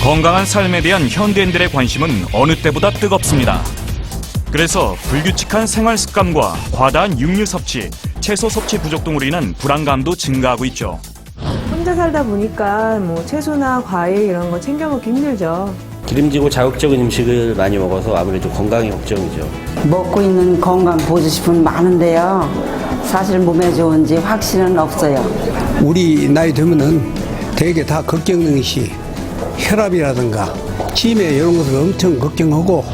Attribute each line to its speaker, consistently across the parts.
Speaker 1: 건강한 삶에 대한 현대인들의 관심은 어느 때보다 뜨겁습니다. 그래서 불규칙한 생활 습관과 과다한 육류 섭취, 채소 섭취 부족 등으로 인한 불안감도 증가하고 있죠.
Speaker 2: 혼자 살다 보니까 채소나 과일 이런 거 챙겨 먹기 힘들죠.
Speaker 3: 기름지고 자극적인 음식을 많이 먹어서 아무래도 건강이 걱정이죠.
Speaker 4: 먹고 있는 건강 보조식품 많은데요. 사실 몸에 좋은지 확신은 없어요.
Speaker 5: 우리 나이 들면은 되게 다 걱정하는 것이 혈압이라든가 치매 이런 것을 엄청 걱정하고,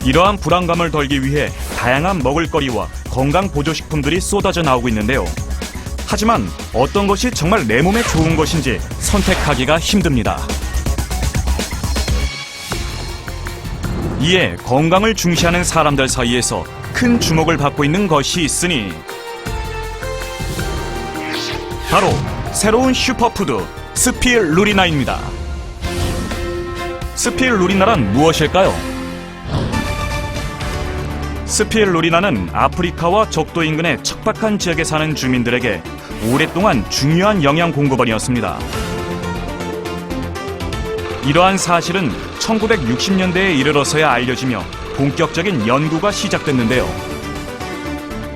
Speaker 1: 이러한 불안감을 덜기 위해 다양한 먹을거리와 건강 보조식품들이 쏟아져 나오고 있는데요. 하지만 어떤 것이 정말 내 몸에 좋은 것인지 선택하기가 힘듭니다. 이에 건강을 중시하는 사람들 사이에서 큰 주목을 받고 있는 것이 있으니 바로 새로운 슈퍼푸드 스피루리나입니다. 스피루리나란 무엇일까요? 스피루리나는 아프리카와 적도 인근의 척박한 지역에 사는 주민들에게 오랫동안 중요한 영양 공급원이었습니다. 이러한 사실은 1960년대에 이르러서야 알려지며 본격적인 연구가 시작됐는데요.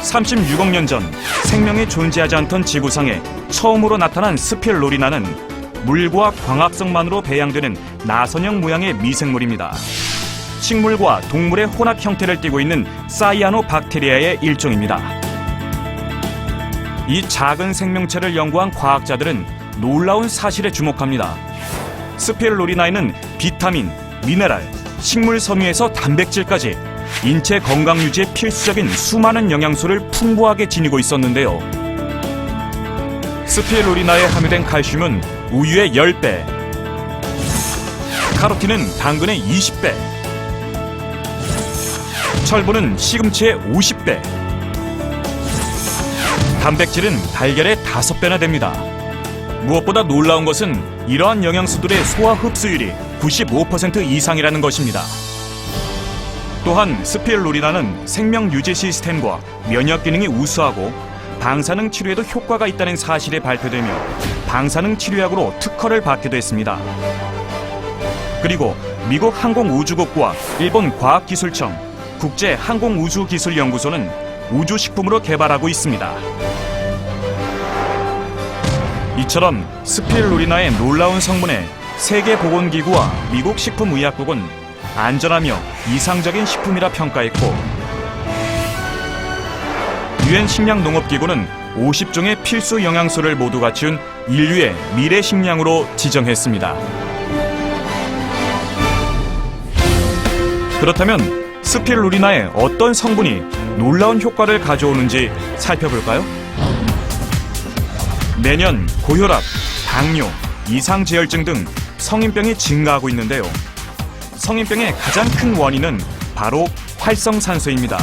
Speaker 1: 36억 년 전 생명이 존재하지 않던 지구상에 처음으로 나타난 스피루리나는 물과 광합성만으로 배양되는 나선형 모양의 미생물입니다. 식물과 동물의 혼합 형태를 띠고 있는 사이아노박테리아의 일종입니다. 이 작은 생명체를 연구한 과학자들은 놀라운 사실에 주목합니다. 스피루리나에는 비타민, 미네랄, 식물 섬유에서 단백질까지 인체 건강 유지에 필수적인 수많은 영양소를 풍부하게 지니고 있었는데요. 스피루리나에 함유된 칼슘은 우유의 10배, 카로틴은 당근의 20배, 철분은 시금치의 50배, 단백질은 달걀의 5배나 됩니다. 무엇보다 놀라운 것은 이러한 영양소들의 소화 흡수율이 95% 이상이라는 것입니다. 또한 스피루리나는 생명 유지 시스템과 면역 기능이 우수하고 방사능 치료에도 효과가 있다는 사실이 발표되며 방사능 치료약으로 특허를 받기도 했습니다. 그리고 미국 항공우주국과 일본 과학기술청, 국제항공우주기술연구소는 우주식품으로 개발하고 있습니다. 이처럼 스피루리나의 놀라운 성분에 세계보건기구와 미국 식품의약국은 안전하며 이상적인 식품이라 평가했고, 유엔 식량농업기구는 50종의 필수 영양소를 모두 갖춘 인류의 미래 식량으로 지정했습니다. 그렇다면 스피루리나의 어떤 성분이 놀라운 효과를 가져오는지 살펴볼까요? 매년 고혈압, 당뇨, 이상제혈증 등 성인병이 증가하고 있는데요. 성인병의 가장 큰 원인은 바로 활성산소입니다.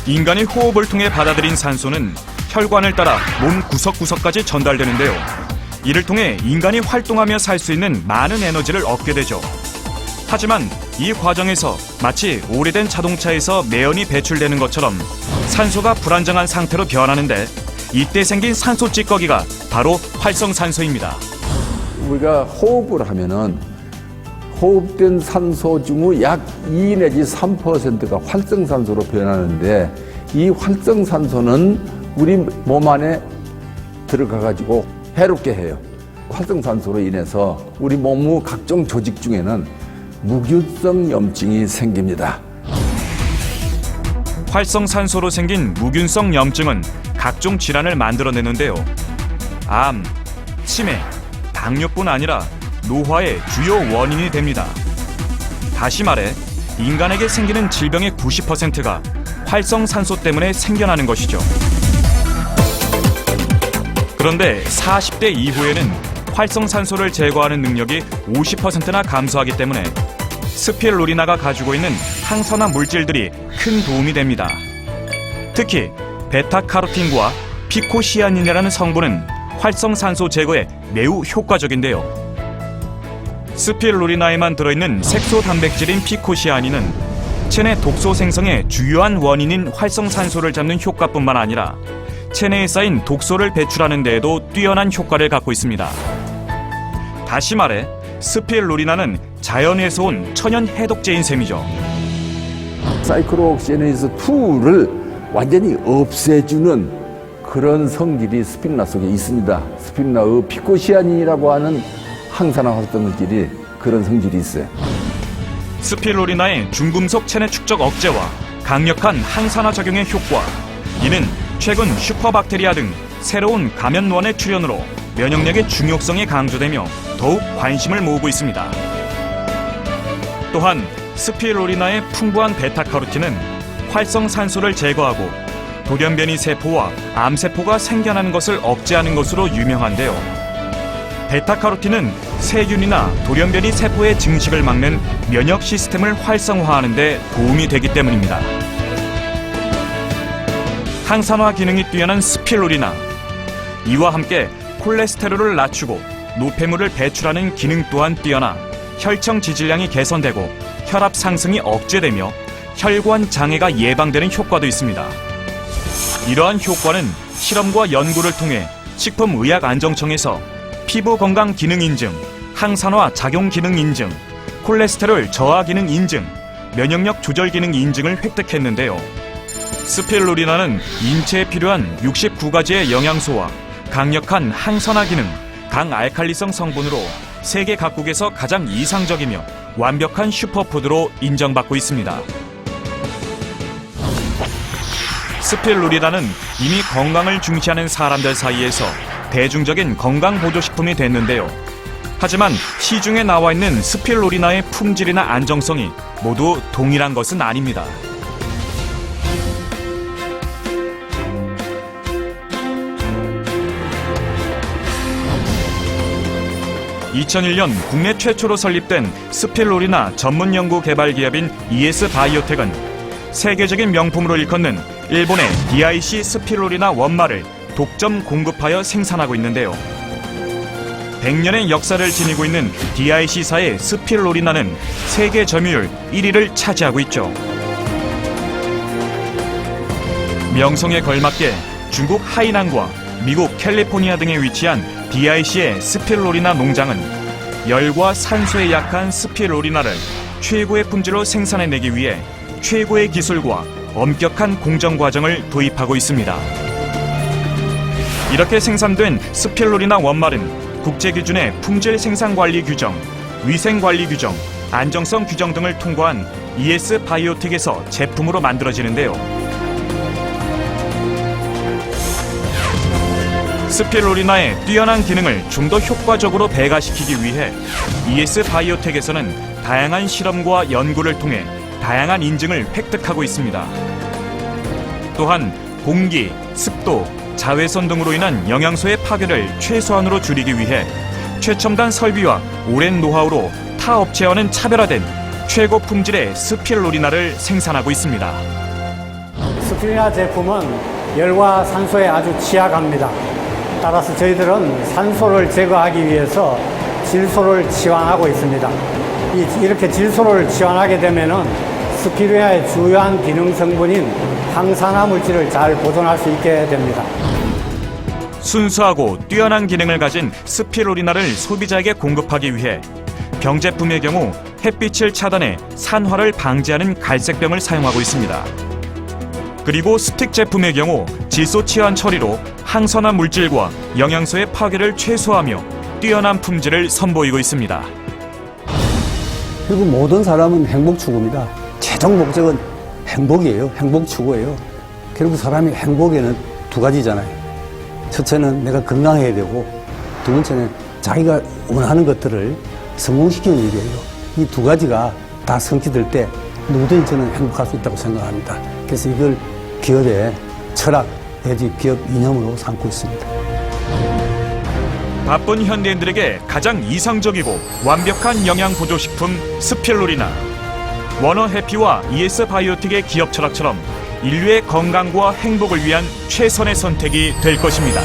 Speaker 1: 인간이 호흡을 통해 받아들인 산소는 혈관을 따라 몸 구석구석까지 전달되는데요. 이를 통해 인간이 활동하며 살 수 있는 많은 에너지를 얻게 되죠. 하지만 이 과정에서 마치 오래된 자동차에서 매연이 배출되는 것처럼 산소가 불안정한 상태로 변하는데, 이때 생긴 산소 찌꺼기가 바로 활성산소입니다.
Speaker 6: 우리가 호흡을 하면은 호흡된 산소 중의 약 2 내지 3%가 활성산소로 변하는데, 이 활성산소는 우리 몸 안에 들어가가지고 해롭게 해요. 활성산소로 인해서 우리 몸의 각종 조직 중에는 무균성 염증이 생깁니다.
Speaker 1: 활성산소로 생긴 무균성 염증은 각종 질환을 만들어내는데요. 암, 치매, 당뇨뿐 아니라 노화의 주요 원인이 됩니다. 다시 말해 인간에게 생기는 질병의 90%가 활성산소 때문에 생겨나는 것이죠. 그런데 40대 이후에는 활성산소를 제거하는 능력이 50%나 감소하기 때문에 스피루리나가 가지고 있는 항산화 물질들이 큰 도움이 됩니다. 특히 베타카로틴과 피코시아닌이라는 성분은 활성산소 제거에 매우 효과적인데요. 스피루리나에만 들어있는 색소 단백질인 피코시아닌은 체내 독소 생성의 주요한 원인인 활성산소를 잡는 효과뿐만 아니라 체내에 쌓인 독소를 배출하는 데에도 뛰어난 효과를 갖고 있습니다. 다시 말해 스피루리나는 자연에서 온 천연 해독제인 셈이죠.
Speaker 6: 사이클로옥시에네이스 2를 완전히 없애주는 그런 성질이 스피루리나 속에 있습니다. 스피루리나의 피코시아닌이라고 하는 항산화 활성질이 그런 성질이 있어요.
Speaker 1: 스피루리나의 중금속 체내 축적 억제와 강력한 항산화 작용의 효과, 이는 최근 슈퍼박테리아 등 새로운 감염원의 출현으로 면역력의 중요성이 강조되며 더욱 관심을 모으고 있습니다. 또한 스피루리나의 풍부한 베타카로틴은 활성산소를 제거하고 돌연변이 세포와 암세포가 생겨나는 것을 억제하는 것으로 유명한데요. 베타카로틴은 세균이나 돌연변이 세포의 증식을 막는 면역 시스템을 활성화하는 데 도움이 되기 때문입니다. 항산화 기능이 뛰어난 스피루리나, 이와 함께 콜레스테롤을 낮추고 노폐물을 배출하는 기능 또한 뛰어나 혈청 지질량이 개선되고 혈압 상승이 억제되며 혈관 장애가 예방되는 효과도 있습니다. 이러한 효과는 실험과 연구를 통해 식품의약안정청에서 피부 건강 기능 인증, 항산화 작용 기능 인증, 콜레스테롤 저하 기능 인증, 면역력 조절 기능 인증을 획득했는데요. 스피루리나는 인체에 필요한 69가지의 영양소와 강력한 항산화 기능, 강알칼리성 성분으로 세계 각국에서 가장 이상적이며 완벽한 슈퍼푸드로 인정받고 있습니다. 스피루리나는 이미 건강을 중시하는 사람들 사이에서 대중적인 건강보조식품이 됐는데요. 하지만 시중에 나와 있는 스피루리나의 품질이나 안정성이 모두 동일한 것은 아닙니다. (2001년) 국내 최초로 설립된 스피루리나 전문 연구 개발 기업인 ES바이오텍은 세계적인 명품으로 일컫는 일본의 DIC 스피루리나 원마를 독점 공급하여 생산하고 있는데요. 100년의 역사를 지니고 있는 DIC사의 스피루리나는 세계 점유율 1위를 차지하고 있죠. 명성에 걸맞게 중국 하이난과 미국 캘리포니아 등에 위치한 DIC의 스피루리나 농장은 열과 산소에 약한 스피루리나를 최고의 품질로 생산해내기 위해 최고의 기술과 엄격한 공정 과정을 도입하고 있습니다. 이렇게 생산된 스피루리나 원말은 국제 기준의 품질 생산 관리 규정, 위생 관리 규정, 안정성 규정 등을 통과한 ES바이오텍에서 제품으로 만들어지는데요. 스피루리나의 뛰어난 기능을 좀 더 효과적으로 배가시키기 위해 ES바이오텍에서는 다양한 실험과 연구를 통해 다양한 인증을 획득하고 있습니다. 또한 공기, 습도, 자외선 등으로 인한 영양소의 파괴를 최소한으로 줄이기 위해 최첨단 설비와 오랜 노하우로 타 업체와는 차별화된 최고 품질의 스피루리나를 생산하고 있습니다.
Speaker 7: 스피루리나 제품은 열과 산소에 아주 취약합니다. 따라서 저희들은 산소를 제거하기 위해서 질소를 치환하고 있습니다. 이렇게 질소를 치환하게 되면은 스피루리나의 주요한 기능 성분인 항산화 물질을 잘 보존할 수 있게 됩니다.
Speaker 1: 순수하고 뛰어난 기능을 가진 스피루리나를 소비자에게 공급하기 위해 병제품의 경우 햇빛을 차단해 산화를 방지하는 갈색병을 사용하고 있습니다. 그리고 스틱 제품의 경우 질소 치환 처리로 항산화 물질과 영양소의 파괴를 최소화하며 뛰어난 품질을 선보이고 있습니다.
Speaker 5: 그리고 모든 사람은 행복 추구입니다. 최종 목적은 행복이에요. 행복 추구예요. 결국 사람이 행복에는 두 가지잖아요. 첫째는 내가 건강해야 되고 두 번째는 자기가 원하는 것들을 성공시키는 일이에요. 이 두 가지가 다 성취될 때 누구든지 저는 행복할 수 있다고 생각합니다. 그래서 이걸 기업의 철학 내지 기업 이념으로 삼고 있습니다.
Speaker 1: 바쁜 현대인들에게 가장 이상적이고 완벽한 영양 보조식품 스피루리나. 워너 해피와 ES바이오텍의 기업 철학처럼 인류의 건강과 행복을 위한 최선의 선택이 될 것입니다.